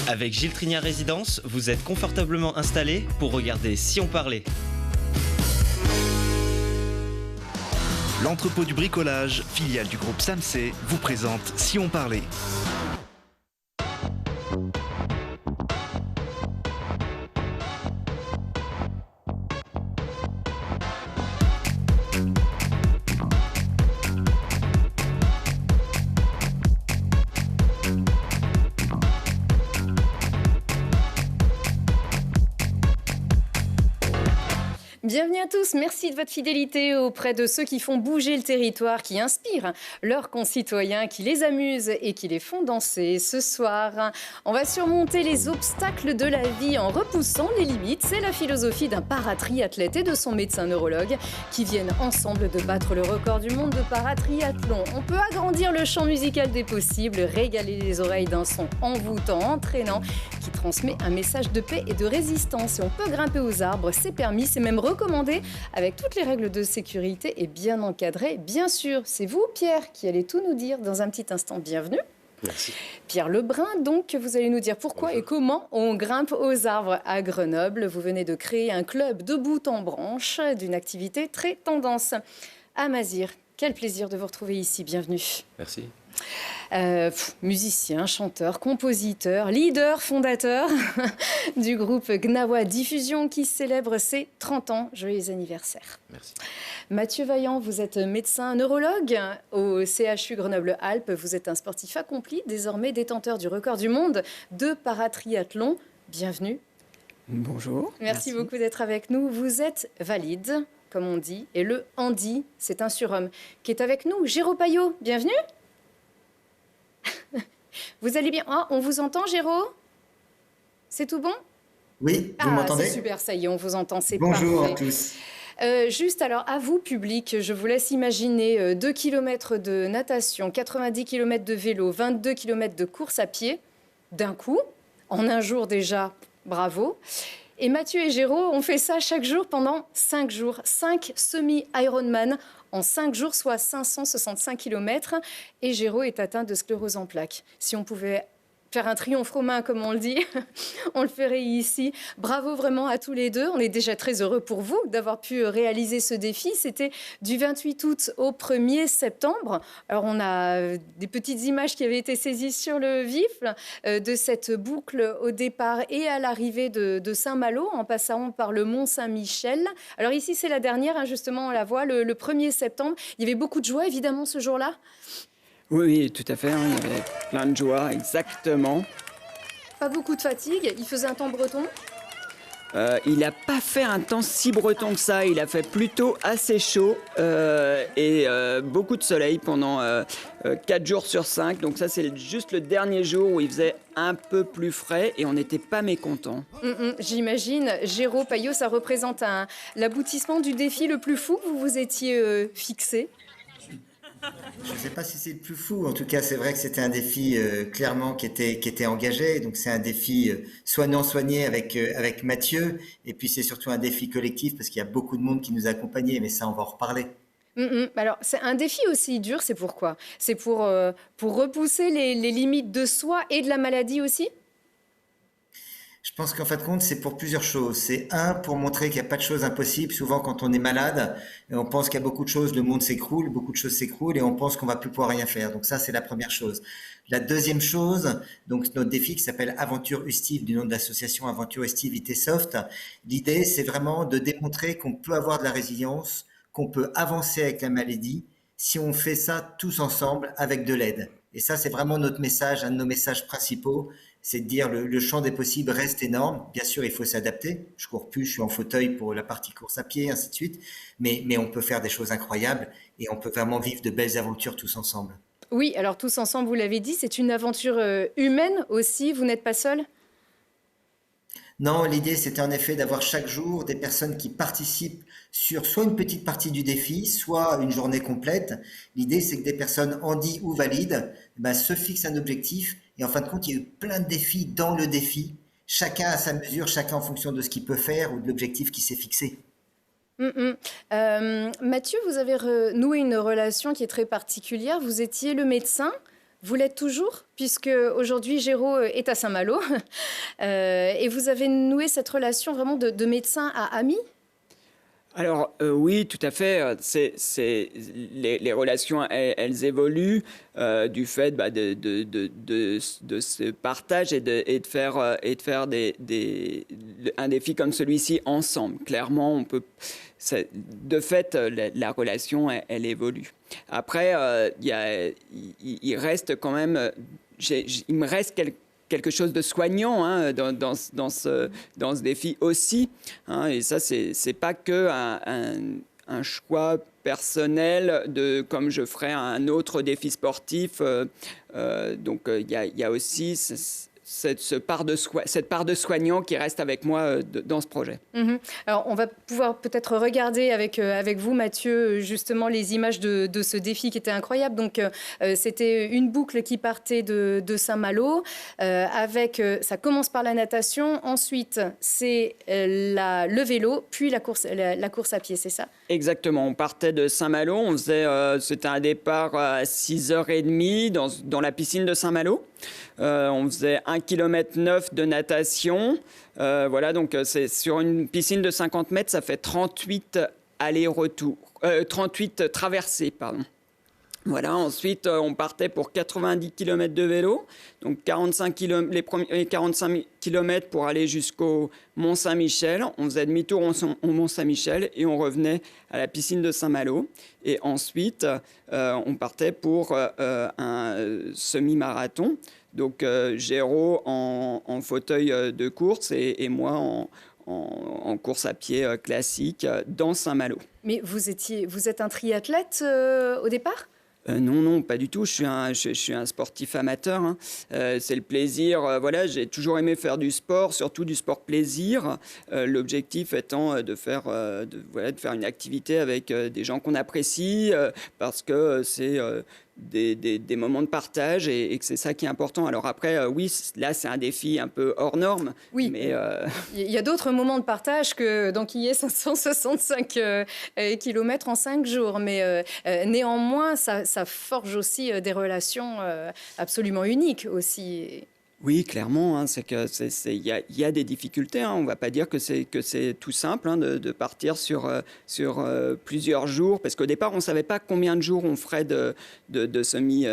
Avec Gilles Trignard Résidence, vous êtes confortablement installé pour regarder Si on parlait. L'entrepôt du bricolage, filiale du groupe Samsé, vous présente Si on parlait. Bienvenue à tous, merci de votre fidélité auprès de ceux qui font bouger le territoire, qui inspirent leurs concitoyens, qui les amusent et qui les font danser. Ce soir, on va surmonter les obstacles de la vie en repoussant les limites. C'est la philosophie d'un paratriathlète et de son médecin neurologue qui viennent ensemble de battre le record du monde de paratriathlon. On peut agrandir le champ musical des possibles, régaler les oreilles d'un son envoûtant, entraînant, qui transmet un message de paix et de résistance. Et on peut grimper aux arbres, c'est permis, c'est même recommandé avec toutes les règles de sécurité et bien encadré. Bien sûr, c'est vous, Pierre, qui allez tout nous dire dans un petit instant. Bienvenue. Merci. Pierre Lebrun, donc, vous allez nous dire pourquoi Bonjour. et comment on grimpe aux arbres à Grenoble. Vous venez de créer un club de bout en branche d'une activité très tendance. Amazir, quel plaisir de vous retrouver ici. Bienvenue. Merci. Musicien, chanteur, compositeur, leader, fondateur du groupe Gnawa Diffusion qui célèbre ses 30 ans. Joyeux anniversaire. Merci. Mathieu Vaillant, vous êtes médecin neurologue au CHU Grenoble-Alpes. Vous êtes un sportif accompli, désormais détenteur du record du monde de paratriathlon. Bienvenue. Bonjour. Merci beaucoup d'être avec nous. Vous êtes valide, comme on dit, et le handi, c'est un surhomme qui est avec nous. Géraud Payot, bienvenue. Vous allez bien? On vous entend, Géraud? C'est tout bon? Oui, vous m'entendez? C'est super, ça y est, on vous entend, c'est Bonjour parfait. à tous. Juste alors, à vous, public, je vous laisse imaginer 2 km de natation, 90 km de vélo, 22 km de course à pied, d'un coup, en un jour déjà, bravo. Et Mathieu et Géraud ont fait ça chaque jour pendant 5 jours, 5 semi-Ironman en 5 jours, soit 565 km. Et Géraud est atteint de sclérose en plaques. Si on pouvait faire un triomphe romain, comme on le dit, on le ferait ici. Bravo vraiment à tous les deux. On est déjà très heureux pour vous d'avoir pu réaliser ce défi. C'était du 28 août au 1er septembre. Alors, on a des petites images qui avaient été saisies sur le vif de cette boucle au départ et à l'arrivée de Saint-Malo, en passant par le Mont Saint-Michel. Alors ici, c'est la dernière, justement, on la voit, le 1er septembre. Il y avait beaucoup de joie, évidemment, ce jour-là. Oui, tout à fait. Il y avait plein de joie, exactement. Pas beaucoup de fatigue. Il faisait un temps breton. Il n'a pas fait un temps si breton que ça. Il a fait plutôt assez chaud et beaucoup de soleil pendant 4 jours sur 5. Donc ça, c'est juste le dernier jour où il faisait un peu plus frais et on n'était pas mécontents. J'imagine. Géraud Payot, ça représente l'aboutissement du défi le plus fou que vous vous étiez fixé. Je ne sais pas si c'est le plus fou. En tout cas, c'est vrai que c'était un défi clairement qui était engagé. Donc, c'est un défi soignant-soigné avec Mathieu. Et puis, c'est surtout un défi collectif parce qu'il y a beaucoup de monde qui nous a accompagnés. Mais ça, on va en reparler. Alors, c'est un défi aussi dur. C'est pourquoi? C'est pour repousser les limites de soi et de la maladie aussi? Je pense qu'en fin de compte, c'est pour plusieurs choses. C'est un, pour montrer qu'il n'y a pas de choses impossibles. Souvent, quand on est malade, on pense qu'il y a beaucoup de choses, le monde s'écroule, beaucoup de choses s'écroulent et on pense qu'on va plus pouvoir rien faire. Donc ça, c'est la première chose. La deuxième chose, donc notre défi qui s'appelle Aventure Ustive, du nom de l'association Aventure Ustive IT Soft. L'idée, c'est vraiment de démontrer qu'on peut avoir de la résilience, qu'on peut avancer avec la maladie si on fait ça tous ensemble avec de l'aide. Et ça, c'est vraiment notre message, un de nos messages principaux. C'est de dire le champ des possibles reste énorme. Bien sûr, il faut s'adapter. Je cours plus, je suis en fauteuil pour la partie course à pied, ainsi de suite. Mais on peut faire des choses incroyables et on peut vraiment vivre de belles aventures tous ensemble. Oui, alors tous ensemble, vous l'avez dit, c'est une aventure humaine aussi. Vous n'êtes pas seul? Non, l'idée, c'était en effet d'avoir chaque jour des personnes qui participent sur soit une petite partie du défi, soit une journée complète. L'idée, c'est que des personnes handy ou valides se fixent un objectif. Et en fin de compte, il y a eu plein de défis dans le défi. Chacun à sa mesure, chacun en fonction de ce qu'il peut faire ou de l'objectif qui s'est fixé. Mathieu, vous avez noué une relation qui est très particulière. Vous étiez le médecin Vous l'êtes toujours, puisque aujourd'hui Géraud est à Saint-Malo et vous avez noué cette relation vraiment de médecin à ami. Alors oui, tout à fait. Les relations, elles évoluent du fait de ce partage et de faire un défi comme celui-ci ensemble. Clairement, on peut. De fait, la relation, elle évolue. Après, il reste quand même. Il me reste quelque chose de soignant dans ce défi aussi. Et ça, c'est pas que un choix personnel comme je ferais un autre défi sportif. Donc, il y a aussi cette part de soignant qui reste avec moi dans ce projet. Alors, on va pouvoir peut-être regarder avec vous, Mathieu, justement les images de ce défi qui était incroyable. Donc, c'était une boucle qui partait de Saint-Malo. Ça commence par la natation. Ensuite, c'est le vélo, puis la course à pied, c'est ça? Exactement. On partait de Saint-Malo. C'était un départ à 6h30 dans la piscine de Saint-Malo. On faisait 1,9 km de natation. Voilà, donc c'est sur une piscine de 50 mètres, ça fait 38 allers-retours, 38 traversées, pardon. Voilà, ensuite on partait pour 90 km de vélo, donc les premiers 45 km pour aller jusqu'au Mont-Saint-Michel. On faisait demi-tour au Mont-Saint-Michel et on revenait à la piscine de Saint-Malo. Et ensuite, on partait pour un semi-marathon. Donc Géraud en fauteuil de course et moi en course à pied classique dans Saint-Malo. Mais vous êtes un triathlète au départ ? Non, pas du tout. Je suis un sportif amateur. C'est le plaisir. Voilà, j'ai toujours aimé faire du sport, surtout du sport plaisir. L'objectif étant de faire une activité avec des gens qu'on apprécie, parce que c'est des moments de partage et que c'est ça qui est important. Alors après, oui, là, c'est un défi un peu hors norme. Oui, mais il y a d'autres moments de partage que d'enquiller 565 km en 5 jours. Mais néanmoins, ça forge aussi des relations absolument uniques aussi. Oui, clairement, c'est que il y a des difficultés. On va pas dire que c'est tout simple de partir sur plusieurs jours, parce qu'au départ on savait pas combien de jours on ferait de semi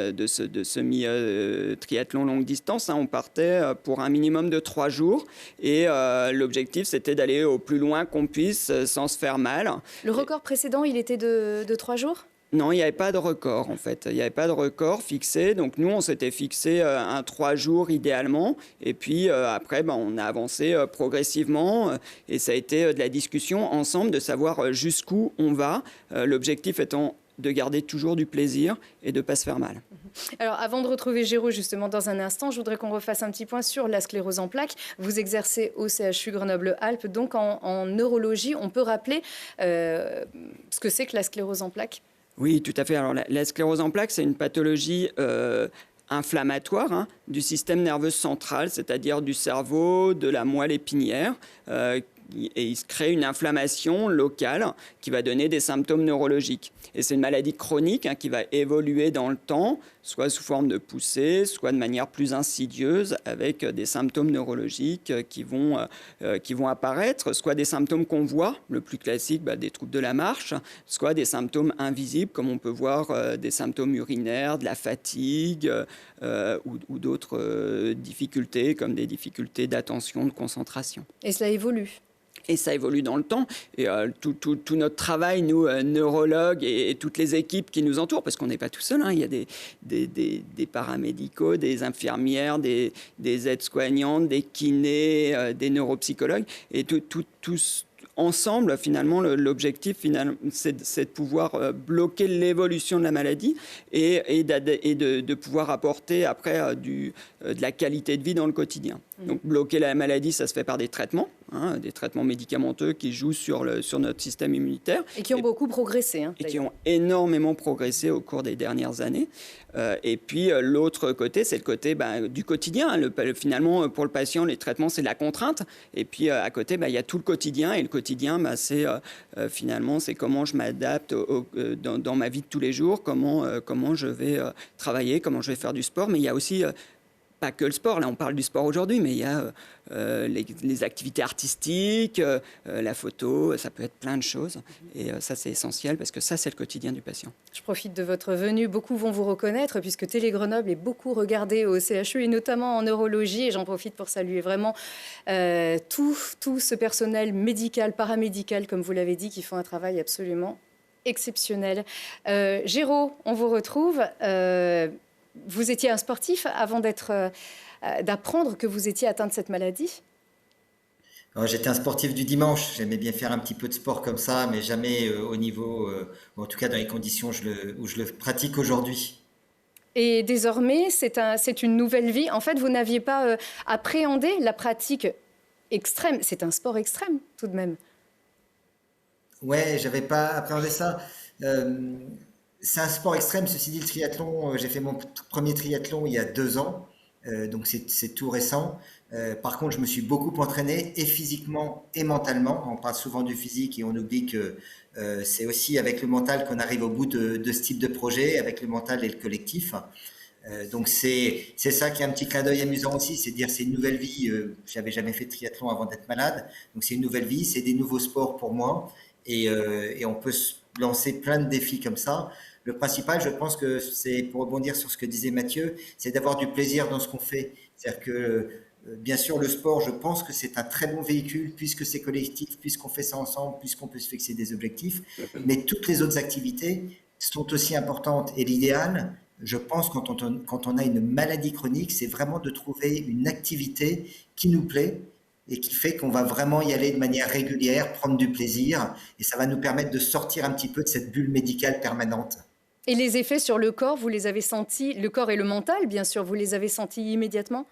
triathlon longue distance. On partait pour un minimum de 3 jours et l'objectif c'était d'aller au plus loin qu'on puisse sans se faire mal. Le record précédent, il était de 3 jours ? Non, il n'y avait pas de record en fait. Il n'y avait pas de record fixé. Donc nous, on s'était fixé un 3 jours idéalement. Et puis après, on a avancé progressivement. Et ça a été de la discussion ensemble de savoir jusqu'où on va. L'objectif étant de garder toujours du plaisir et de ne pas se faire mal. Alors, avant de retrouver Géraud, justement, dans un instant, je voudrais qu'on refasse un petit point sur la sclérose en plaques. Vous exercez au CHU Grenoble-Alpes, donc en neurologie. On peut rappeler ce que c'est que la sclérose en plaques ? Oui, tout à fait. Alors, la sclérose en plaques, c'est une pathologie inflammatoire du système nerveux central, c'est-à-dire du cerveau, de la moelle épinière. Et il se crée une inflammation locale qui va donner des symptômes neurologiques. Et c'est une maladie chronique qui va évoluer dans le temps, soit sous forme de poussée, soit de manière plus insidieuse, avec des symptômes neurologiques qui vont apparaître, soit des symptômes qu'on voit, le plus classique, des troubles de la marche, soit des symptômes invisibles, comme on peut voir des symptômes urinaires, de la fatigue ou d'autres difficultés, comme des difficultés d'attention, de concentration. Et cela évolue ? Et ça évolue dans le temps. Et tout notre travail, nous, neurologues et toutes les équipes qui nous entourent, parce qu'on n'est pas tout seul, il y a des paramédicaux, des infirmières, des aides-soignantes, des kinés, des neuropsychologues. Et tous ensemble, finalement, l'objectif, c'est de pouvoir bloquer l'évolution de la maladie et de pouvoir apporter après de la qualité de vie dans le quotidien. Donc bloquer la maladie, ça se fait par des traitements, hein, des traitements médicamenteux qui jouent sur notre système immunitaire. Et qui ont beaucoup progressé. Et qui ont énormément progressé au cours des dernières années. Et puis l'autre côté, c'est le côté du quotidien. Finalement, pour le patient, les traitements, c'est de la contrainte. Et puis à côté, il y a tout le quotidien. Et le quotidien, c'est finalement, c'est comment je m'adapte dans ma vie de tous les jours, comment je vais travailler, comment je vais faire du sport. Mais il y a aussi pas que le sport, là on parle du sport aujourd'hui, mais il y a les activités artistiques, la photo, ça peut être plein de choses. Et ça c'est essentiel parce que ça c'est le quotidien du patient. Je profite de votre venue, beaucoup vont vous reconnaître puisque Télé Grenoble est beaucoup regardé au CHU et notamment en neurologie. Et j'en profite pour saluer vraiment tout ce personnel médical, paramédical, comme vous l'avez dit, qui font un travail absolument exceptionnel. Géraud, on vous retrouve. Vous étiez un sportif avant d'apprendre que vous étiez atteint de cette maladie? J'étais un sportif du dimanche. J'aimais bien faire un petit peu de sport comme ça, mais jamais au niveau, ou en tout cas dans les conditions où je le pratique aujourd'hui. Et désormais, c'est une nouvelle vie. En fait, vous n'aviez pas appréhendé la pratique extrême. C'est un sport extrême, tout de même. Ouais, j'avais pas appréhendé ça. C'est un sport extrême, ceci dit, le triathlon. J'ai fait mon premier triathlon il y a 2 ans, donc c'est tout récent. Par contre, je me suis beaucoup entraîné, et physiquement et mentalement. On parle souvent du physique et on oublie que c'est aussi avec le mental qu'on arrive au bout de ce type de projet, avec le mental et le collectif. Donc c'est ça qui est un petit clin d'œil amusant aussi, c'est de dire c'est une nouvelle vie. J'avais jamais fait de triathlon avant d'être malade, donc c'est une nouvelle vie, c'est des nouveaux sports pour moi, et on peut se lancer plein de défis comme ça. Le principal, je pense que c'est, pour rebondir sur ce que disait Mathieu, c'est d'avoir du plaisir dans ce qu'on fait. C'est-à-dire que, bien sûr, le sport, je pense que c'est un très bon véhicule, puisque c'est collectif, puisqu'on fait ça ensemble, puisqu'on peut se fixer des objectifs. Mais toutes les autres activités sont aussi importantes. Et l'idéal, je pense, quand on a une maladie chronique, c'est vraiment de trouver une activité qui nous plaît et qui fait qu'on va vraiment y aller de manière régulière, prendre du plaisir. Et ça va nous permettre de sortir un petit peu de cette bulle médicale permanente. Et les effets sur le corps, vous les avez sentis, le corps et le mental, bien sûr, vous les avez sentis immédiatement?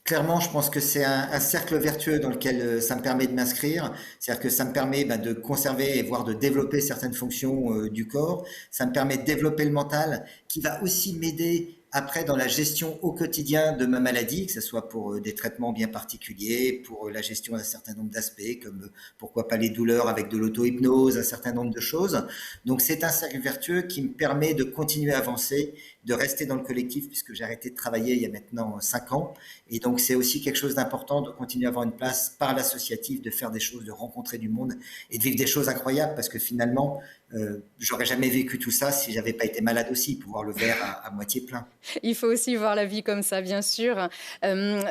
Clairement, je pense que c'est un cercle vertueux dans lequel ça me permet de m'inscrire. C'est-à-dire que ça me permet de conserver et voire de développer certaines fonctions du corps. Ça me permet de développer le mental, qui va aussi m'aider après dans la gestion au quotidien de ma maladie, que ce soit pour des traitements bien particuliers, pour la gestion d'un certain nombre d'aspects, comme pourquoi pas les douleurs avec de l'auto-hypnose, un certain nombre de choses. Donc c'est un cercle vertueux qui me permet de continuer à avancer, de rester dans le collectif, puisque j'ai arrêté de travailler il y a maintenant 5 ans. Et donc c'est aussi quelque chose d'important de continuer à avoir une place par l'associatif, de faire des choses, de rencontrer du monde et de vivre des choses incroyables, parce que finalement, j'aurais jamais vécu tout ça si j'avais pas été malade aussi, pour voir le verre à moitié plein. Il faut aussi voir la vie comme ça, bien sûr.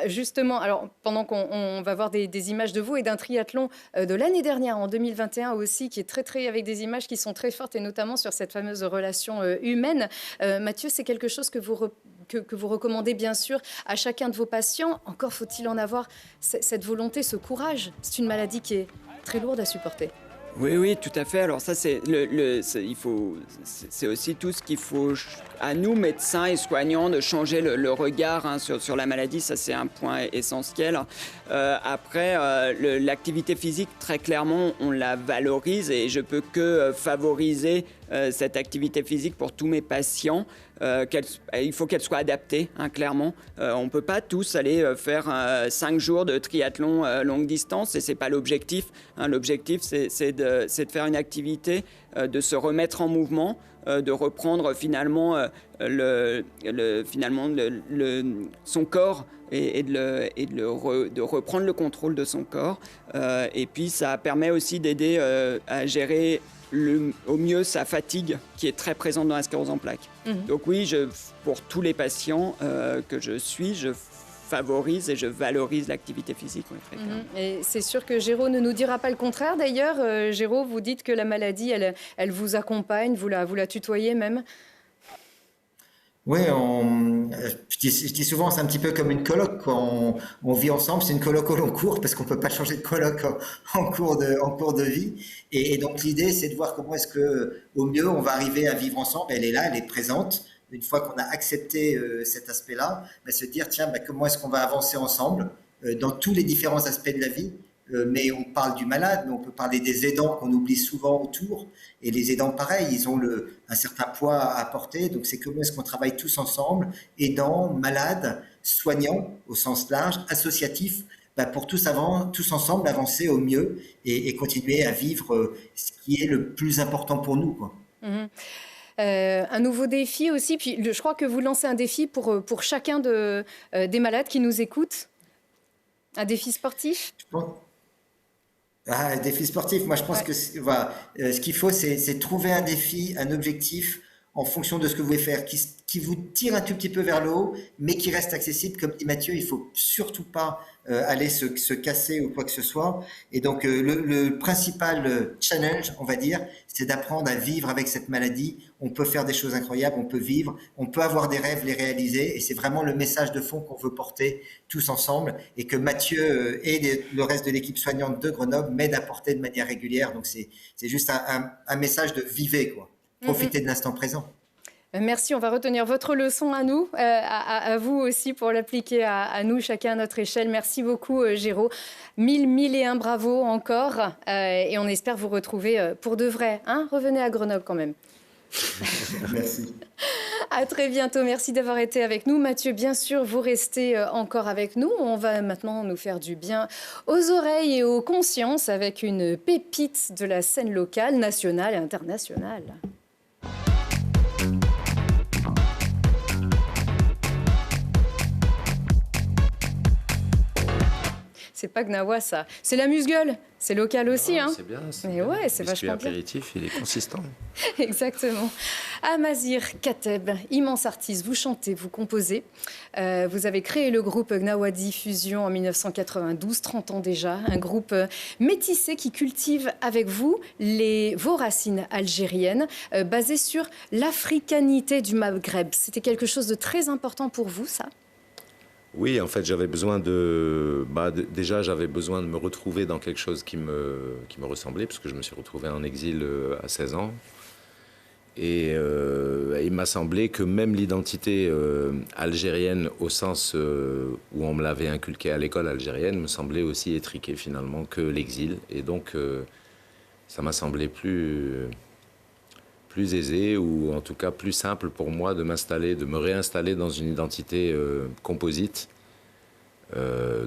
Justement, alors pendant qu'on va voir des images de vous et d'un triathlon de l'année dernière, en 2021 aussi, qui est très, avec des images qui sont très fortes, et notamment sur cette fameuse relation humaine. Mathieu, c'est quelque chose que vous recommandez bien sûr à chacun de vos patients. Encore faut-il en avoir cette volonté, ce courage. C'est une maladie qui est très lourde à supporter. Oui, tout à fait. Alors ça, c'est aussi tout ce qu'il faut à nous, médecins et soignants, de changer le regard sur la maladie. Ça, c'est un point essentiel. Après, l'activité physique, très clairement, on la valorise, et je peux que favoriser cette activité physique pour tous mes patients. Il faut qu'elle soit adaptée, clairement. On ne peut pas tous aller faire 5 jours de triathlon longue distance, et ce n'est pas l'objectif. L'objectif, c'est de faire une activité, de se remettre en mouvement, de reprendre finalement, son corps, et de reprendre le contrôle de son corps. Et puis ça permet aussi d'aider à gérer au mieux sa fatigue, qui est très présente dans la sclérose en plaques. Donc oui, pour tous les patients que je suis, je favorise et je valorise l'activité physique. Oui, très clairement. Et c'est sûr que Géraud ne nous dira pas le contraire. D'ailleurs, Géraud, vous dites que la maladie, elle vous accompagne, vous la tutoyez même. Oui, je dis souvent, c'est un petit peu comme une coloc, quoi. On vit ensemble, c'est une coloc au long cours, parce qu'on peut pas changer de coloc en cours de vie. Et donc l'idée, c'est de voir comment est-ce que, au mieux, on va arriver à vivre ensemble. Elle est là, elle est présente. Une fois qu'on a accepté cet aspect-là, se dire, tiens, comment est-ce qu'on va avancer ensemble, dans tous les différents aspects de la vie. Mais on parle du malade, mais on peut parler des aidants qu'on oublie souvent autour. Et les aidants, pareil, ils ont un certain poids à apporter. Donc, c'est comment est-ce qu'on travaille tous ensemble, aidants, malades, soignants au sens large, associatifs, pour tous ensemble avancer au mieux et continuer à vivre ce qui est le plus important pour nous, quoi. Mhm. Un nouveau défi aussi. Puis, je crois que vous lancez un défi pour chacun des malades qui nous écoutent. Un défi sportif. Un défi sportif, moi je pense que voilà, ce qu'il faut, c'est trouver un défi, un objectif en fonction de ce que vous voulez faire, qui vous tire un tout petit peu vers le haut, mais qui reste accessible. Comme dit Mathieu, il faut surtout pas aller se casser ou quoi que ce soit. Et donc le principal challenge, on va dire, c'est d'apprendre à vivre avec cette maladie. On peut faire des choses incroyables, on peut vivre, on peut avoir des rêves, les réaliser. Et c'est vraiment le message de fond qu'on veut porter tous ensemble et que Mathieu et le reste de l'équipe soignante de Grenoble m'aident à porter de manière régulière. Donc c'est juste un message de vivez, quoi. Profitez de l'instant présent. Merci, on va retenir votre leçon à nous, à vous aussi pour l'appliquer à nous, chacun à notre échelle. Merci beaucoup, Géraud. Mille et un bravo encore. Et on espère vous retrouver pour de vrai. Hein, revenez à Grenoble quand même. Merci. À très bientôt. Merci d'avoir été avec nous. Mathieu, bien sûr, vous restez encore avec nous. On va maintenant nous faire du bien aux oreilles et aux consciences avec une pépite de la scène locale, nationale et internationale. C'est pas Gnawa, ça. C'est la Musgueule. C'est local aussi, hein. C'est bien. Mais bien. ouais, c'est vachement bien. L'apéritif, il est consistant. Exactement. Amazir Kateb, immense artiste. Vous chantez, vous composez. Vous avez créé le groupe Gnawa Diffusion en 1992, 30 ans déjà. Un groupe métissé qui cultive avec vous vos racines algériennes, basées sur l'africanité du Maghreb. C'était quelque chose de très important pour vous, ça ? Oui, en fait, j'avais besoin déjà, j'avais besoin de me retrouver dans quelque chose qui me ressemblait, parce que je me suis retrouvé en exil à 16 ans. Et il m'a semblé que même l'identité algérienne, au sens où on me l'avait inculqué à l'école algérienne, me semblait aussi étriquée finalement que l'exil. Et donc, ça m'a semblé plus aisé, ou en tout cas plus simple pour moi de me réinstaller dans une identité composite,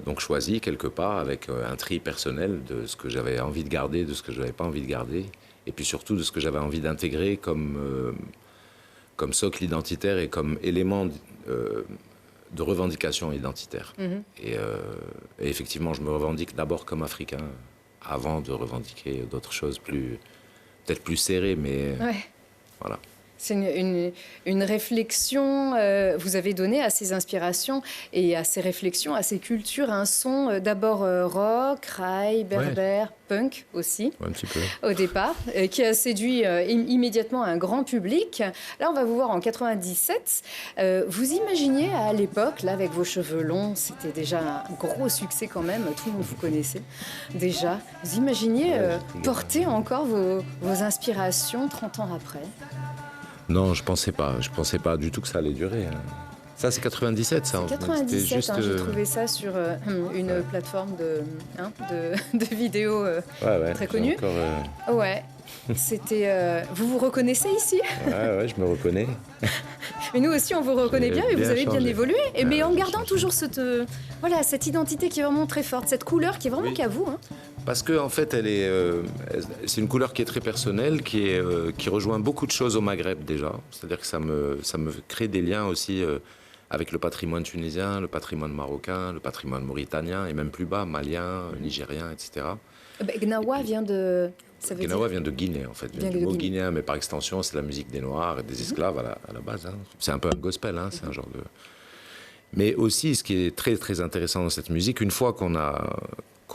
donc choisie quelque part, avec un tri personnel de ce que j'avais envie de garder, de ce que je n'avais pas envie de garder, et puis surtout de ce que j'avais envie d'intégrer comme socle identitaire et comme élément de revendication identitaire. Et effectivement, je me revendique d'abord comme africain, avant de revendiquer d'autres choses peut-être plus serrées, mais... Ouais. Voilà. C'est une réflexion, vous avez donné à ces inspirations et à ces réflexions, à ces cultures, un son d'abord rock, raï, berbère, punk aussi, un petit peu. Au départ, qui a séduit immédiatement un grand public. Là, on va vous voir en 97. Vous imaginiez à l'époque, là, avec vos cheveux longs, c'était déjà un gros succès quand même, tout le monde vous connaissait déjà. Vous imaginiez porter encore vos inspirations 30 ans après ? Non, je pensais pas du tout que ça allait durer. Ça, c'est 97, ça. C'est 97, juste, j'ai trouvé ça sur une plateforme de vidéos très connue. Ouais, c'était... vous vous reconnaissez ici ? Ouais, je me reconnais. Mais nous aussi, on vous reconnaît bien, et vous avez bien évolué. Mais en gardant toujours cette identité qui est vraiment très forte, cette couleur qui est vraiment qu'à vous. Hein. Parce que en fait, c'est une couleur qui est très personnelle, qui rejoint beaucoup de choses au Maghreb déjà. C'est-à-dire que ça me crée des liens aussi avec le patrimoine tunisien, le patrimoine marocain, le patrimoine mauritanien et même plus bas, malien, nigérien, etc. Gnawa vient de... Gnawa vient de Guinée, en fait. Vient du mot guinéen, mais par extension, c'est la musique des Noirs et des esclaves à la base. Hein. C'est un peu un gospel, hein, c'est un genre de... Mais aussi, ce qui est très, très intéressant dans cette musique, une fois qu'on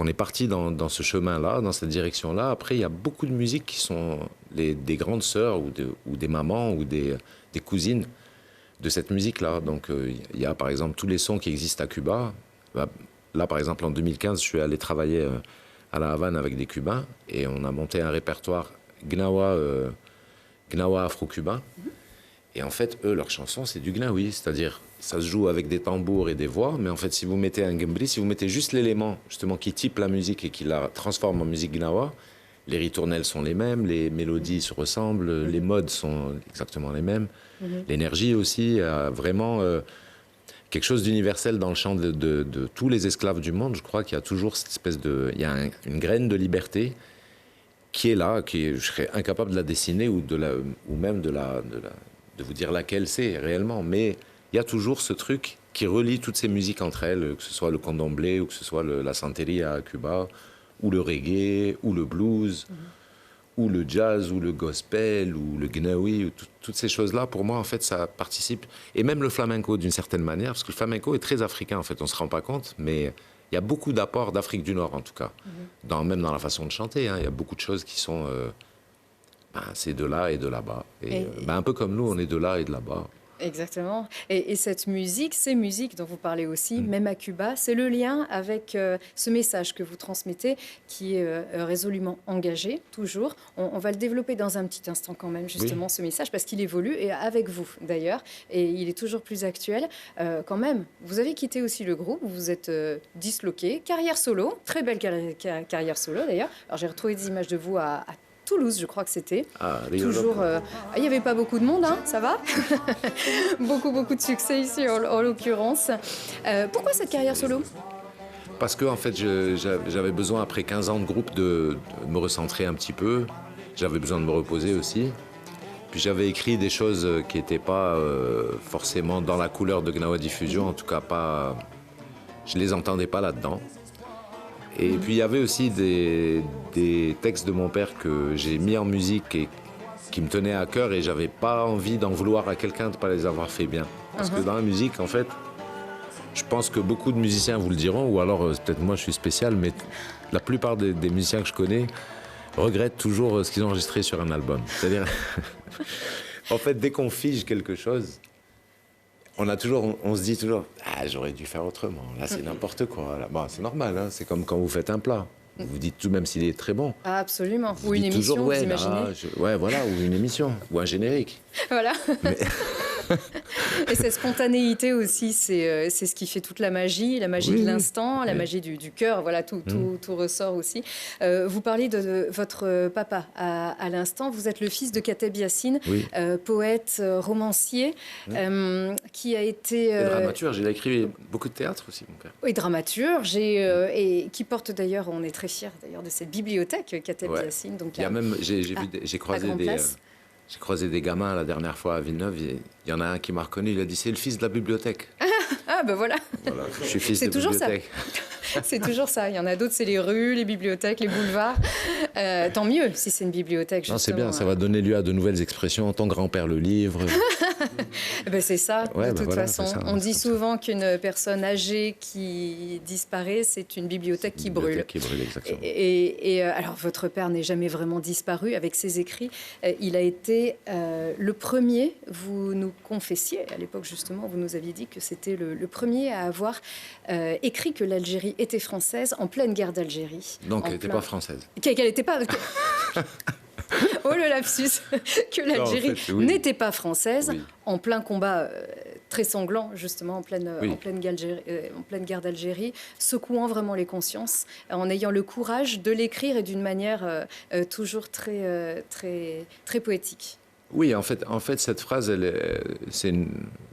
est parti dans ce chemin-là, dans cette direction-là, après, il y a beaucoup de musiques qui sont des grandes sœurs ou des mamans ou des cousines de cette musique-là. Donc, il y a, par exemple, tous les sons qui existent à Cuba. Là, par exemple, en 2015, je suis allé travailler à La Havane avec des Cubains et on a monté un répertoire Gnawa afro-cubain. Et en fait, eux, leurs chansons, c'est du gnawi, c'est-à-dire ça se joue avec des tambours et des voix, mais en fait, si vous mettez un gembri, si vous mettez juste l'élément justement qui type la musique et qui la transforme en musique gnawa, les ritournelles sont les mêmes, les mélodies se ressemblent, les modes sont exactement les mêmes, l'énergie aussi, vraiment quelque chose d'universel dans le chant de tous les esclaves du monde. Je crois qu'il y a toujours cette espèce de... Il y a une graine de liberté qui est là, je serais incapable de la dessiner ou même de vous dire laquelle c'est réellement, mais il y a toujours ce truc qui relie toutes ces musiques entre elles, que ce soit le candomblé ou que ce soit la santeria à Cuba, ou le reggae, ou le blues, ou le jazz, ou le gospel, ou le gnawi, ou toutes ces choses-là, pour moi, en fait, ça participe. Et même le flamenco, d'une certaine manière, parce que le flamenco est très africain, en fait, on ne se rend pas compte, mais il y a beaucoup d'apports d'Afrique du Nord, en tout cas, même dans la façon de chanter. Hein, il y a beaucoup de choses qui sont... c'est de là et de là-bas. Et, un peu comme nous, on est de là et de là-bas. Exactement. Et cette musique, ces musiques dont vous parlez aussi, même à Cuba, c'est le lien avec ce message que vous transmettez qui est résolument engagé, toujours. On va le développer dans un petit instant quand même, justement, ce message, parce qu'il évolue, et avec vous d'ailleurs, et il est toujours plus actuel. Quand même, vous avez quitté aussi le groupe, vous vous êtes disloqué, carrière solo, très belle carrière solo d'ailleurs. Alors j'ai retrouvé des images de vous à Toulouse, je crois que c'était. Toujours. Il n'y avait pas beaucoup de monde, hein, ça va. beaucoup de succès ici, en l'occurrence. Pourquoi cette carrière solo ? Parce que en fait, j'avais besoin, après 15 ans de groupe, de me recentrer un petit peu. J'avais besoin de me reposer aussi. Puis j'avais écrit des choses qui n'étaient pas forcément dans la couleur de Gnawa Diffusion, en tout cas pas... Je ne les entendais pas là-dedans. Et puis il y avait aussi des textes de mon père que j'ai mis en musique et qui me tenaient à cœur, et j'avais pas envie d'en vouloir à quelqu'un de ne pas les avoir fait bien. Parce que dans la musique, en fait, je pense que beaucoup de musiciens vous le diront, ou alors peut-être moi je suis spécial, mais la plupart des musiciens que je connais regrettent toujours ce qu'ils ont enregistré sur un album. C'est-à-dire, en fait, dès qu'on fige quelque chose, on se dit toujours, j'aurais dû faire autrement. Là, c'est n'importe quoi. Là, c'est normal. Hein. C'est comme quand vous faites un plat. Vous vous dites tout, même s'il est très bon. Ah, absolument. Vous ou une émission, toujours, vous imaginez. Ou une émission, ou un générique. Voilà. Et cette spontanéité aussi, c'est ce qui fait toute la magie de l'instant, la magie du cœur, voilà, tout ressort aussi. Vous parlez de votre papa à l'instant, vous êtes le fils de Kateb Yassine, poète, romancier, qui a été... Et dramaturge, il a écrit beaucoup de théâtre aussi, mon père. Oui, dramaturge, et qui porte d'ailleurs, on est très fiers d'ailleurs de cette bibliothèque Kateb Yassine. Donc, il y a même, j'ai croisé des gamins la dernière fois à Villeneuve. Il y en a un qui m'a reconnu. Il a dit, c'est le fils de la bibliothèque. Ah, ben voilà. Je suis fils de bibliothèque. C'est toujours ça. Il y en a d'autres, c'est les rues, les bibliothèques, les boulevards. Tant mieux si c'est une bibliothèque. Non, c'est bien. Ça va donner lieu à de nouvelles expressions. Ton grand-père le livre. C'est ça, de toute façon. Ça, on dit souvent qu'une personne âgée qui disparaît, c'est une bibliothèque qui brûle. Qui brûle, exactement. Et alors, votre père n'est jamais vraiment disparu avec ses écrits. Il a été le premier, vous nous confessiez, à l'époque justement, vous nous aviez dit que c'était le premier à avoir écrit que l'Algérie était française en pleine guerre d'Algérie. Donc, elle n'était pas française. Qu'elle n'était pas... Oh le lapsus, que l'Algérie n'était pas française, en plein combat très sanglant, justement, en pleine guerre d'Algérie, secouant vraiment les consciences, en ayant le courage de l'écrire et d'une manière toujours très poétique. Oui, en fait cette phrase, c'est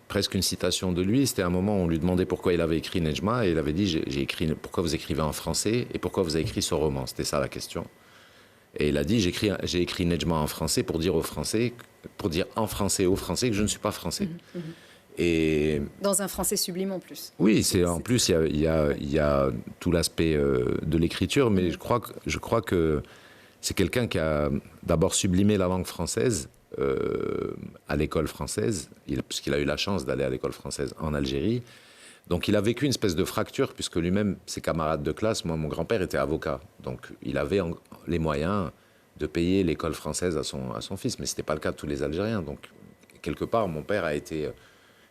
presque une citation de lui. C'était un moment où on lui demandait pourquoi il avait écrit Nejma, et il avait dit, j'ai écrit, pourquoi vous écrivez en français et pourquoi vous avez écrit ce roman. C'était ça la question. Et il a dit, j'ai écrit Nejma en français pour dire en français aux Français que je ne suis pas français. Et dans un français sublime en plus. Oui, en plus il y a tout l'aspect de l'écriture, mais je crois que c'est quelqu'un qui a d'abord sublimé la langue française à l'école française, puisqu'il a eu la chance d'aller à l'école française en Algérie. Donc il a vécu une espèce de fracture, puisque lui-même, ses camarades de classe, moi, mon grand-père était avocat, donc il avait les moyens de payer l'école française à son fils, mais ce n'était pas le cas de tous les Algériens. Donc quelque part, mon père a été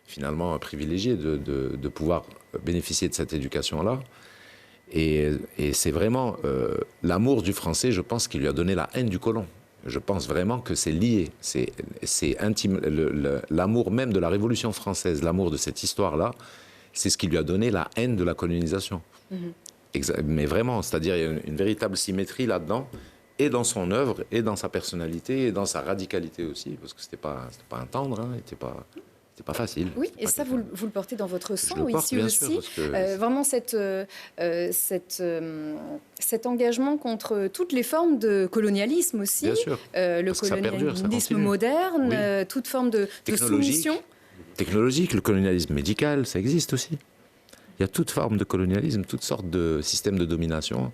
finalement privilégié de pouvoir bénéficier de cette éducation-là. Et c'est vraiment l'amour du français, je pense, qui lui a donné la haine du colon. Je pense vraiment que c'est lié. C'est intime. L'amour même de la Révolution française, l'amour de cette histoire-là, c'est ce qui lui a donné la haine de la colonisation. Mais vraiment, c'est-à-dire il y a une véritable symétrie là-dedans, et dans son œuvre, et dans sa personnalité, et dans sa radicalité aussi, parce que c'était pas un tendre, hein, c'était pas facile. Oui, et ça, vous le portez dans votre sang le porte, ici bien aussi. sûr, parce que vraiment cet engagement contre toutes les formes de colonialisme aussi. Bien sûr. Le Parce que ça perdure, ça colonialisme continue. moderne, Oui. toute forme de soumission. Technologique, le colonialisme médical, ça existe aussi. Il y a toute forme de colonialisme, toutes sortes de systèmes de domination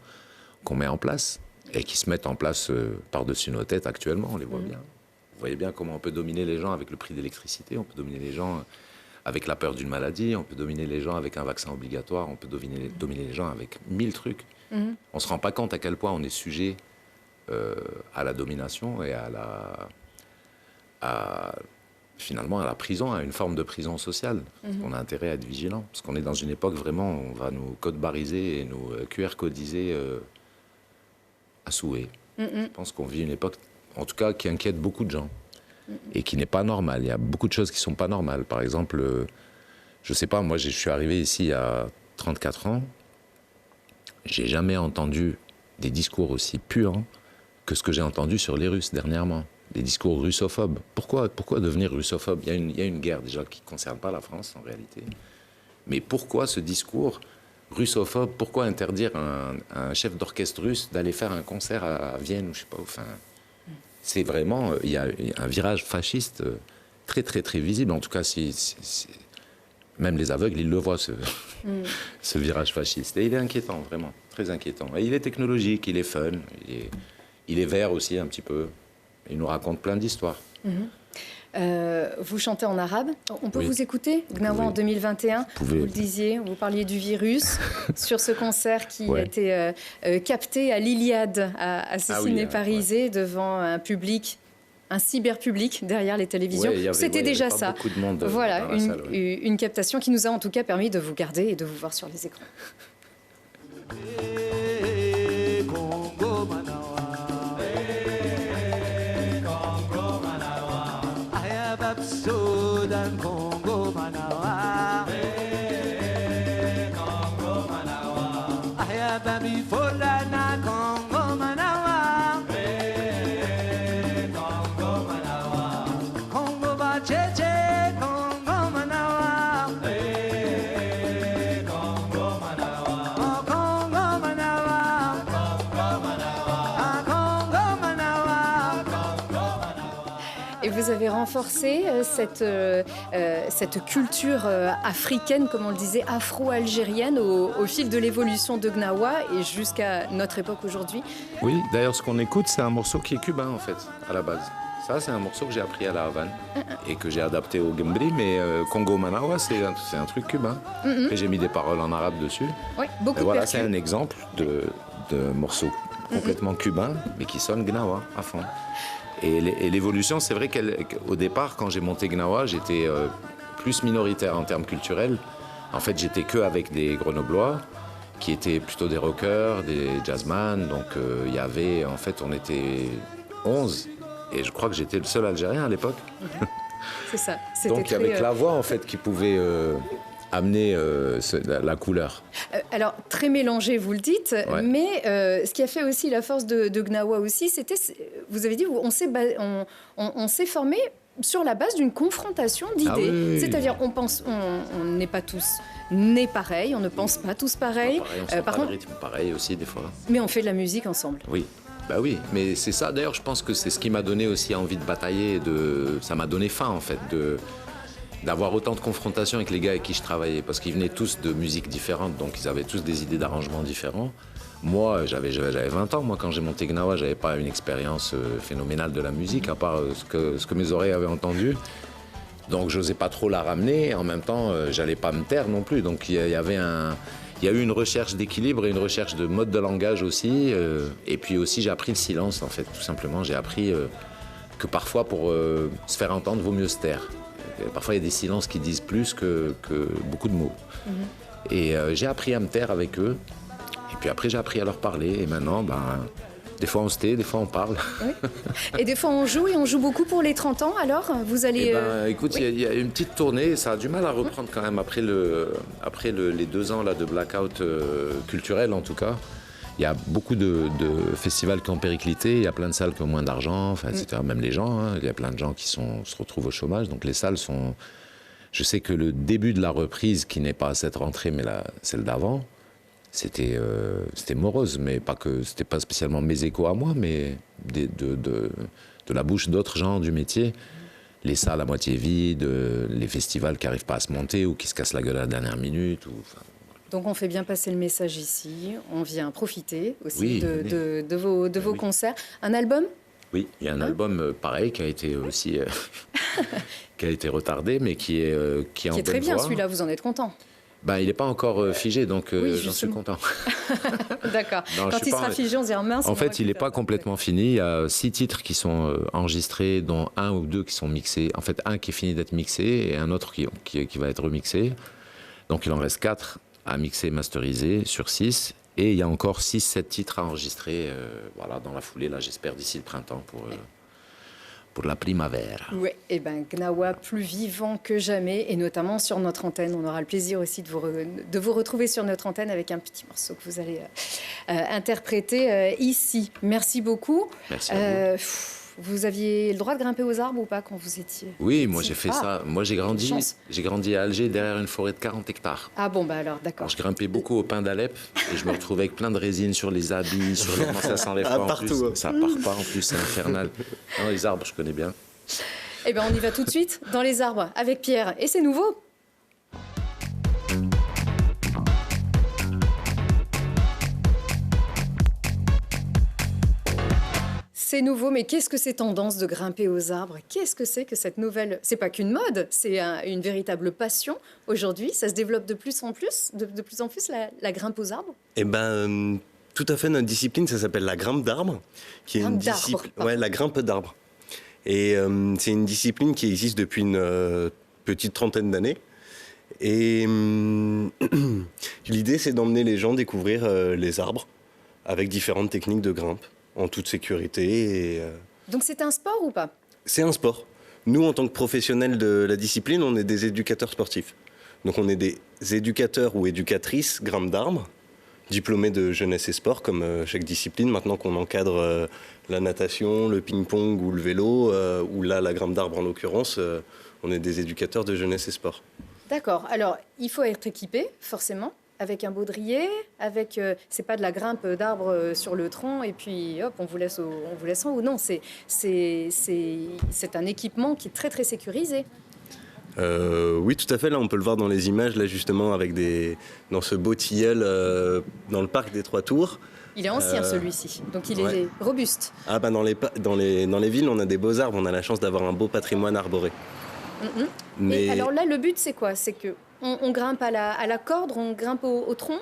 qu'on met en place et qui se mettent en place par-dessus nos têtes actuellement, on les voit bien. Vous voyez bien comment on peut dominer les gens avec le prix d'électricité, on peut dominer les gens avec la peur d'une maladie, on peut dominer les gens avec un vaccin obligatoire, on peut dominer les gens avec 1000 trucs. On ne se rend pas compte à quel point on est sujet à la domination et finalement à la prison, à une forme de prison sociale. On a intérêt à être vigilant, parce qu'on est dans une époque vraiment où on va nous code-bariser et nous QR-codiser à souhait. Je pense qu'on vit une époque, en tout cas, qui inquiète beaucoup de gens et qui n'est pas normale. Il y a beaucoup de choses qui ne sont pas normales. Par exemple, je ne sais pas, moi je suis arrivé ici il y a 34 ans, j'ai jamais entendu des discours aussi purs que ce que j'ai entendu sur les Russes dernièrement. Des discours russophobes. Pourquoi devenir russophobe ? Il y a une guerre déjà qui ne concerne pas la France en réalité. Mais pourquoi ce discours russophobe ? Pourquoi interdire un chef d'orchestre russe d'aller faire un concert à Vienne ou je sais pas où, enfin, c'est vraiment, il y a un virage fasciste très très très visible. En tout cas, même les aveugles, ils le voient ce virage fasciste. Et il est inquiétant, vraiment, très inquiétant. Et il est technologique, il est fun, il est vert aussi un petit peu. Il nous raconte plein d'histoires. Vous chantez en arabe. On peut vous écouter, Gnawa, en 2021. Vous le disiez, vous parliez du virus sur ce concert qui a été capté à l'Iliade, à Cessiné-Parisé, devant un public, un cyberpublic derrière les télévisions. C'était déjà ça. Beaucoup de monde voilà, dans la salle, une captation qui nous a en tout cas permis de vous garder et de vous voir sur les écrans. Sudan Congo Manawa Congo Manawa Aya babi Fulana Congo Manawa Congo Manawa Congo Bacheche Congo Manawa Congo Manawa Congo Manawa Congo Manawa Congo Manawa Congo Manawa. Et vous avez renforcé cette culture africaine, comme on le disait, afro-algérienne au fil de l'évolution de Gnawa et jusqu'à notre époque aujourd'hui. Oui, d'ailleurs, ce qu'on écoute, c'est un morceau qui est cubain, en fait, à la base. Ça, c'est un morceau que j'ai appris à La Havane et que j'ai adapté au Gembri, mais Congo Manawa, c'est un truc cubain. Et j'ai mis des paroles en arabe dessus. Oui, beaucoup et de voilà, percus. c'est un exemple de morceau complètement cubain, mais qui sonne Gnawa à fond. Et l'évolution, c'est vrai qu'au départ, quand j'ai monté Gnawa, j'étais plus minoritaire en termes culturels. En fait, j'étais que avec des Grenoblois qui étaient plutôt des rockers, des jazzman. Donc, il y avait, en fait, on était 11. Et je crois que j'étais le seul Algérien à l'époque. C'est ça. Donc, il y avait que la voix, en fait, qui pouvait amener la couleur. Alors, très mélangé, vous le dites, mais ce qui a fait aussi la force de Gnawa aussi, c'était, vous avez dit, on s'est formé sur la base d'une confrontation d'idées. Ah oui. C'est-à-dire, on n'est pas tous nés pareils, on ne pense pas tous pareil. On sent pas le rythme pareil aussi, des fois. Mais on fait de la musique ensemble. Oui. Bah oui, mais c'est ça, d'ailleurs, je pense que c'est ce qui m'a donné aussi envie de batailler, ça m'a donné faim, en fait, d'avoir autant de confrontations avec les gars avec qui je travaillais, parce qu'ils venaient tous de musiques différentes, donc ils avaient tous des idées d'arrangement différents. Moi, j'avais 20 ans, moi, quand j'ai monté Gnawa, j'avais pas une expérience phénoménale de la musique, à part ce que mes oreilles avaient entendu. Donc, j'osais pas trop la ramener, et en même temps, j'allais pas me taire non plus. Donc, il y a eu une recherche d'équilibre et une recherche de mode de langage aussi. Et puis aussi, j'ai appris le silence, en fait, tout simplement. J'ai appris que parfois, pour se faire entendre, vaut mieux se taire. Parfois, il y a des silences qui disent plus que beaucoup de mots. Et j'ai appris à me taire avec eux. Et puis après, j'ai appris à leur parler. Et maintenant, Des fois on se tait, des fois on parle. Et des fois on joue, et on joue beaucoup pour les 30 ans, alors vous allez... Eh ben, écoute, il y a une petite tournée, ça a du mal à reprendre quand même après les 2 ans là, de blackout culturel en tout cas. Il y a beaucoup de festivals qui ont périclité, il y a plein de salles qui ont moins d'argent, enfin, etc. Même les gens, hein, il y a plein de gens qui se retrouvent au chômage, donc les salles sont... Je sais que le début de la reprise, qui n'est pas cette rentrée, mais celle d'avant, c'était morose, mais c'était pas spécialement mes échos à moi, mais de la bouche d'autres gens du métier. Les salles à moitié vides, les festivals qui n'arrivent pas à se monter ou qui se cassent la gueule à la dernière minute. Donc on fait bien passer le message ici, on vient profiter aussi Oui, de vos oui. concerts. Un album ? Oui, il y a un album pareil qui a été aussi qui a été retardé, mais qui est en Qui est bonne très bien, voie. celui-là, vous en êtes content. Ben, il n'est pas encore figé, donc Oui, j'en suis justement. content. D'accord. Non, je Quand suis il pas- sera figé, on se dira mince. En on fait, il n'est récupère. pas complètement fini. Il y a 6 titres qui sont enregistrés, dont 1 ou 2 qui sont mixés. En fait, un qui est fini d'être mixé et un autre qui va être remixé. Donc il en reste 4 à mixer et masteriser sur 6. Et il y a encore 6-7 titres à enregistrer voilà, dans la foulée, là, j'espère, d'ici le printemps pour la primavera. Oui, et ben Gnawa plus vivant que jamais, et notamment sur notre antenne. On aura le plaisir aussi de vous retrouver sur notre antenne avec un petit morceau que vous allez interpréter ici. Merci beaucoup. Merci à vous. Vous aviez le droit de grimper aux arbres ou pas quand vous étiez Oui, moi petit? j'ai fait Ah, ça. Moi j'ai grandi à Alger derrière une forêt de 40 hectares. Ah bon, bah alors, d'accord. Alors, je grimpais beaucoup au pin d'Alep et je me retrouvais avec plein de résine sur les habits, sur les... Ça s'enlève pas en partout, plus. hein. Ça part pas en plus, c'est infernal. Non, les arbres, je connais bien. Eh bien, on y va tout de suite dans les arbres avec Pierre. Et c'est nouveau. C'est nouveau, mais qu'est-ce que ces tendances de grimper aux arbres? Qu'est-ce que c'est que cette nouvelle... C'est pas qu'une mode, c'est une véritable passion. Aujourd'hui, ça se développe de plus en plus, la grimpe aux arbres. Eh ben, tout à fait, notre discipline, ça s'appelle la grimpe d'arbre, qui est Grimpe une d'arbre, discipline. pardon. Ouais, la grimpe d'arbre. Et c'est une discipline qui existe depuis une petite trentaine d'années. Et l'idée, c'est d'emmener les gens découvrir les arbres avec différentes techniques de grimpe, en toute sécurité. Et, Donc c'est un sport ou pas? c'est un sport. Nous, en tant que professionnels de la discipline, on est des éducateurs sportifs. Donc on est des éducateurs ou éducatrices grimpe d'arbres, diplômés de jeunesse et sport, comme chaque discipline. Maintenant qu'on encadre la natation, le ping-pong ou le vélo, ou là, la grimpe d'arbre en l'occurrence, on est des éducateurs de jeunesse et sport. D'accord. Alors, il faut être équipé, forcément, avec un baudrier, avec... c'est pas de la grimpe d'arbre sur le tronc et puis hop, on vous laisse en haut. Non, c'est un équipement qui est très, très sécurisé. Oui, tout à fait. Là, on peut le voir dans les images, là, justement, dans ce beau tilleul dans le parc des Trois Tours. Il est ancien, celui-ci, donc il ouais. est robuste. Ah, bah, dans les villes, on a des beaux arbres. On a la chance d'avoir un beau patrimoine arboré. Et alors là, le but, c'est quoi? C'est que on grimpe à la corde, on grimpe au tronc.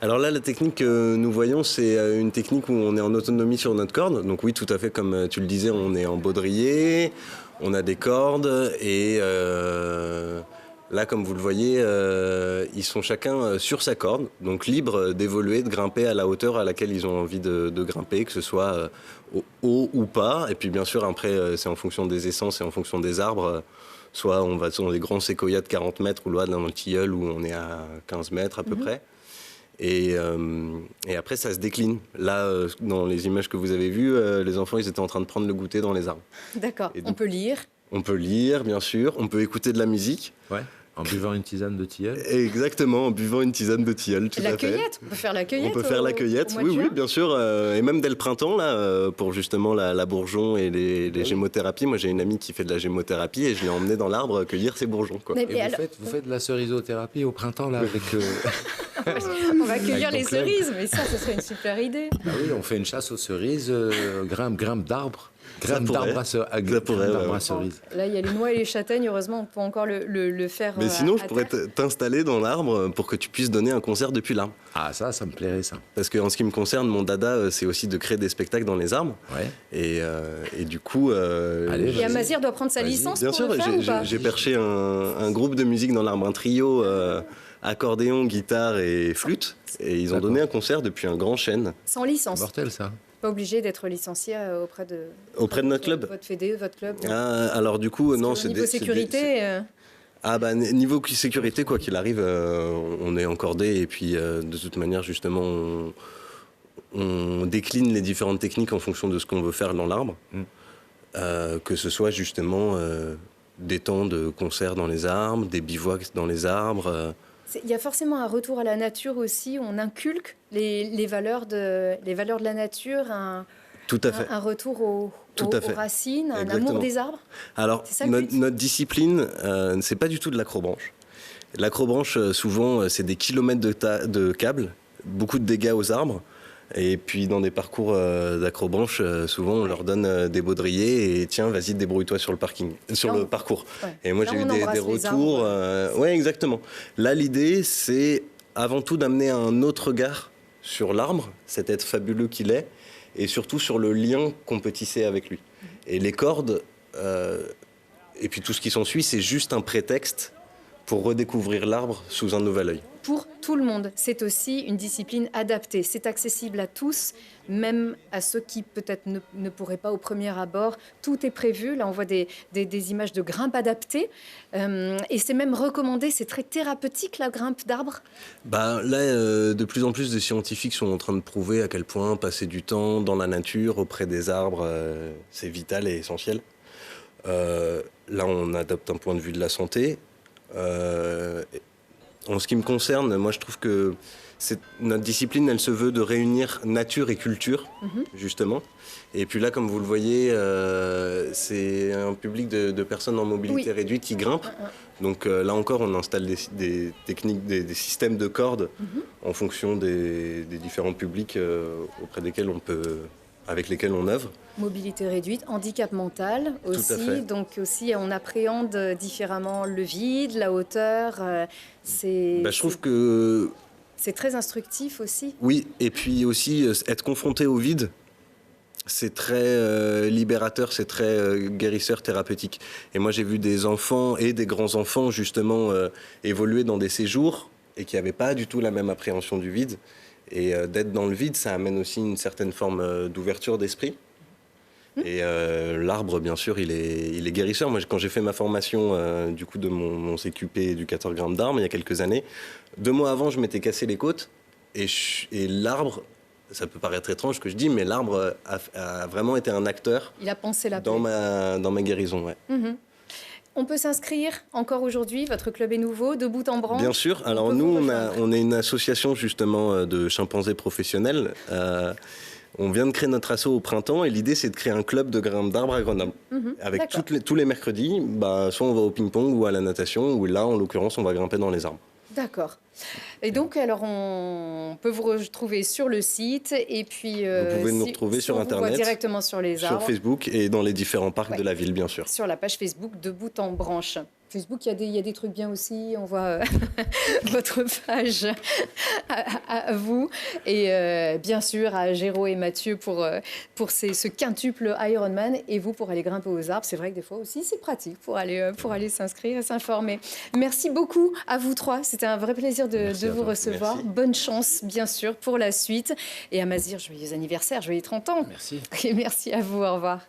Alors là, la technique que nous voyons, c'est une technique où on est en autonomie sur notre corde. Donc oui, tout à fait, comme tu le disais, on est en baudrier, on a des cordes et là, comme vous le voyez, ils sont chacun sur sa corde, donc libres d'évoluer, de grimper à la hauteur à laquelle ils ont envie de grimper, que ce soit au haut ou pas. Et puis bien sûr, après, c'est en fonction des essences et en fonction des arbres. Soit on va dans des grands séquoias de 40 mètres ou là dans le tilleul où on est à 15 mètres à peu près. Et après, ça se décline. Là, dans les images que vous avez vues, les enfants, ils étaient en train de prendre le goûter dans les arbres. D'accord, Et on donc- peut lire. On peut lire, bien sûr. On peut écouter de la musique. Ouais. En buvant une tisane de tilleul. Exactement, en buvant une tisane de tilleul, tout La à fait. cueillette, on peut faire la cueillette. On peut faire la au cueillette, mois de oui, juin. bien sûr. Et même dès le printemps, là, pour justement la bourgeon et les gémothérapies. Moi, j'ai une amie qui fait de la gémothérapie et je l'ai emmenée dans l'arbre cueillir ses bourgeons, quoi. Mais Et alors, vous faites de la cerisothérapie au printemps, là, avec... on va cueillir Avec les ton club. cerises, mais ça, ce serait une super idée. Ah oui, on fait une chasse aux cerises, grimpe d'arbre. Grimpe pourrait. d'arbre à, Ça pourrait, grimpe d'arbre ouais. à cerises. Là, il y a les noix et les châtaignes. Heureusement, on peut encore le faire. Mais sinon, à je pourrais terre. t'installer dans l'arbre pour que tu puisses donner un concert depuis l'arbre. Ah, ça me plairait, ça. Parce qu'en ce qui me concerne, mon dada, c'est aussi de créer des spectacles dans les arbres. Ouais. Et du coup... Allez, Et vas-y. Amazir doit prendre sa Vas-y. licence Bien pour sûr, le faire ou pas? j'ai perché un groupe de musique dans l'arbre, un trio accordéon, guitare et flûte. Et ils ont D'accord. donné un concert depuis un grand chêne. Sans licence. Mortel, ça. Pas obligé d'être licencié auprès de notre club. Votre fédé, votre club. Alors du coup, non, c'est niveau sécurité. Niveau sécurité, quoi qu'il arrive, on est encordé et puis de toute manière, justement, on décline les différentes techniques en fonction de ce qu'on veut faire dans l'arbre. Que ce soit justement des temps de concert dans les arbres, des bivouacs dans les arbres. Il y a forcément un retour à la nature aussi. On inculque les valeurs de la nature, tout à fait. Un retour aux racines, un amour des arbres. Alors, notre discipline, c'est pas du tout de l'acrobranche. L'acrobranche, souvent, c'est des kilomètres de câbles, beaucoup de dégâts aux arbres. Et puis, dans des parcours d'acrobranche, souvent, on leur donne des baudriers et tiens, vas-y, débrouille-toi sur le parcours. Ouais. Et moi, Là, j'ai eu des retours. Oui, exactement. Là, l'idée, c'est avant tout d'amener un autre regard sur l'arbre, cet être fabuleux qu'il est, et surtout sur le lien qu'on peut tisser avec lui. Et les cordes, et puis tout ce qui s'ensuit, c'est juste un prétexte pour redécouvrir l'arbre sous un nouvel œil. Pour tout le monde, c'est aussi une discipline adaptée. C'est accessible à tous, même à ceux qui peut-être ne pourraient pas au premier abord. Tout est prévu. Là, on voit des images de grimpe adaptée. Et c'est même recommandé, c'est très thérapeutique, la grimpe d'arbres. Là, de plus en plus de scientifiques sont en train de prouver à quel point passer du temps dans la nature, auprès des arbres, c'est vital et essentiel. Là, on adopte un point de vue de la santé. En ce qui me concerne, moi je trouve que notre discipline, elle se veut de réunir nature et culture, justement. Et puis là, comme vous le voyez, c'est un public de personnes en mobilité réduite qui grimpent. Donc là encore, on installe des techniques, des systèmes de cordes en fonction des différents publics avec lesquels on œuvre. Mobilité réduite, handicap mental aussi. Donc aussi, on appréhende différemment le vide, la hauteur. Je trouve que c'est très instructif aussi. Oui, et puis aussi être confronté au vide, c'est très libérateur, c'est très guérisseur, thérapeutique. Et moi, j'ai vu des enfants et des grands-enfants justement évoluer dans des séjours et qui n'avaient pas du tout la même appréhension du vide. Et d'être dans le vide, ça amène aussi une certaine forme d'ouverture d'esprit. Et l'arbre, bien sûr, il est guérisseur. Moi, quand j'ai fait ma formation du coup de mon CQP éducateur grimpe d'arbre il y a quelques années, 2 mois avant, je m'étais cassé les côtes. Et l'arbre, ça peut paraître étrange ce que je dis, mais l'arbre a vraiment été un acteur. Il a pensé la dans ma guérison, ouais. On peut s'inscrire encore aujourd'hui, votre club est nouveau, de bout en branche. Bien sûr. Alors nous, on est une association justement de chimpanzés professionnels. On vient de créer notre asso au printemps et l'idée c'est de créer un club de grimpe d'arbres à Grenoble. Avec tous les mercredis, soit on va au ping-pong ou à la natation, ou là en l'occurrence on va grimper dans les arbres. D'accord. Et donc, alors, on peut vous retrouver sur le site et puis... vous pouvez nous retrouver sur Internet, on vous voit directement sur les arbres. Sur Facebook et dans les différents parcs de la ville, bien sûr. Sur la page Facebook de Bout en Branche. Facebook, il y a des trucs bien aussi. On voit votre page à vous. Et bien sûr, à Géraud et Mathieu pour ce quintuple Ironman. Et vous, pour aller grimper aux arbres. C'est vrai que des fois aussi, c'est pratique pour aller s'inscrire et s'informer. Merci beaucoup à vous 3. C'était un vrai plaisir de vous recevoir. Merci. Bonne chance, bien sûr, pour la suite. Et à Mazir, joyeux anniversaire, joyeux 30 ans. Merci. Et merci à vous. Au revoir.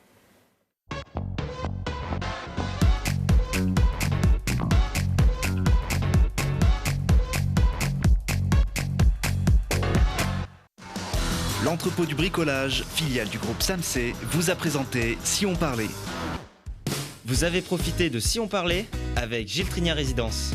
L'entrepôt du bricolage, filiale du groupe Samsé, vous a présenté Si on parlait. Vous avez profité de Si on parlait avec Gilles Trignat Résidence.